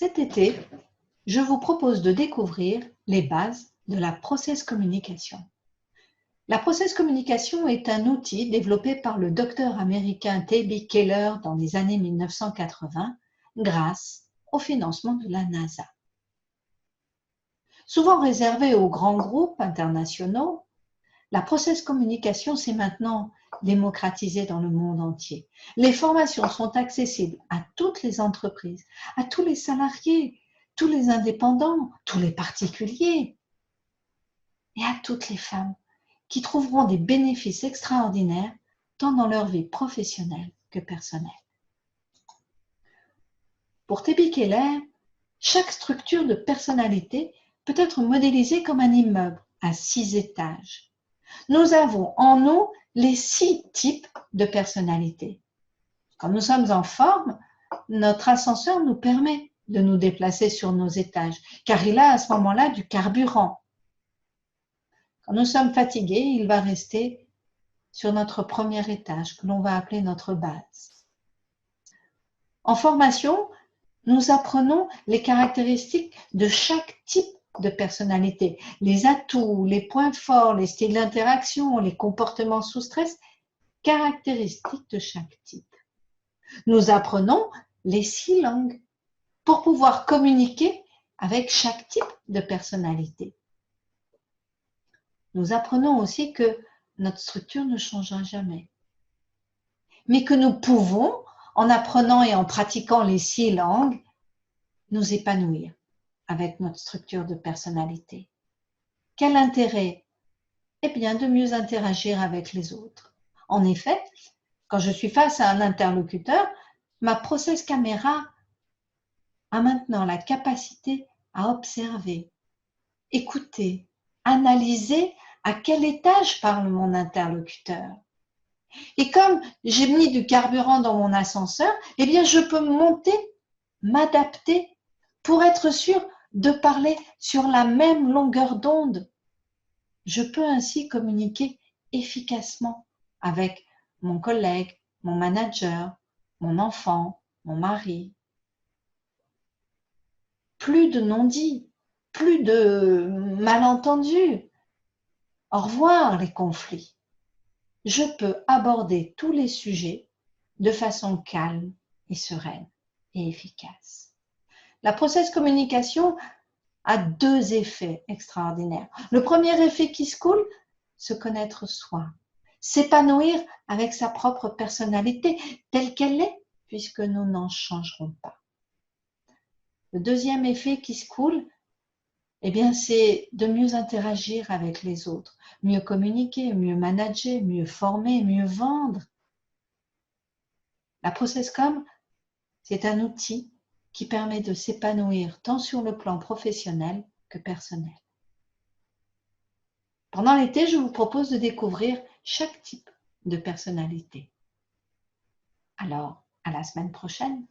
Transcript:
Cet été, je vous propose de découvrir les bases de la process communication. La process communication est un outil développé par le docteur américain T.B. Keller dans les années 1980 grâce au financement de la NASA. Souvent réservé aux grands groupes internationaux, la process communication s'est maintenant démocratisée dans le monde entier. Les formations sont accessibles à toutes les entreprises, à tous les salariés, tous les indépendants, tous les particuliers et à toutes les femmes qui trouveront des bénéfices extraordinaires tant dans leur vie professionnelle que personnelle. Pour T.B. Keller, chaque structure de personnalité peut être modélisée comme un immeuble à 6 étages. Nous avons en nous les 6 types de personnalités. Quand nous sommes en forme, notre ascenseur nous permet de nous déplacer sur nos étages, car il a à ce moment-là du carburant. Quand nous sommes fatigués, il va rester sur notre premier étage, que l'on va appeler notre base. En formation, nous apprenons les caractéristiques de chaque type de personnalité, les atouts, les points forts, les styles d'interaction, les comportements sous stress, caractéristiques de chaque type. Nous apprenons les 6 langues pour pouvoir communiquer avec chaque type de personnalité. Nous apprenons aussi que notre structure ne changera jamais, mais que nous pouvons, en apprenant et en pratiquant les 6 langues, nous épanouir avec notre structure de personnalité. Quel intérêt? Eh bien, de mieux interagir avec les autres. En effet, quand je suis face à un interlocuteur, ma process caméra a maintenant la capacité à observer, écouter, analyser à quel étage parle mon interlocuteur. Et comme j'ai mis du carburant dans mon ascenseur, eh bien, je peux monter, m'adapter pour être sûr de parler sur la même longueur d'onde. Je peux ainsi communiquer efficacement avec mon collègue, mon manager, mon enfant, mon mari. Plus de non-dits, plus de malentendus. Au revoir les conflits. Je peux aborder tous les sujets de façon calme et sereine et efficace. La process communication a 2 effets extraordinaires. Le premier effet qui se coule, se connaître soi, s'épanouir avec sa propre personnalité telle qu'elle est, puisque nous n'en changerons pas. Le deuxième effet qui se coule, eh bien, c'est de mieux interagir avec les autres, mieux communiquer, mieux manager, mieux former, mieux vendre. La ProcessCom, c'est un outil qui permet de s'épanouir tant sur le plan professionnel que personnel. Pendant l'été, je vous propose de découvrir chaque type de personnalité. Alors, à la semaine prochaine.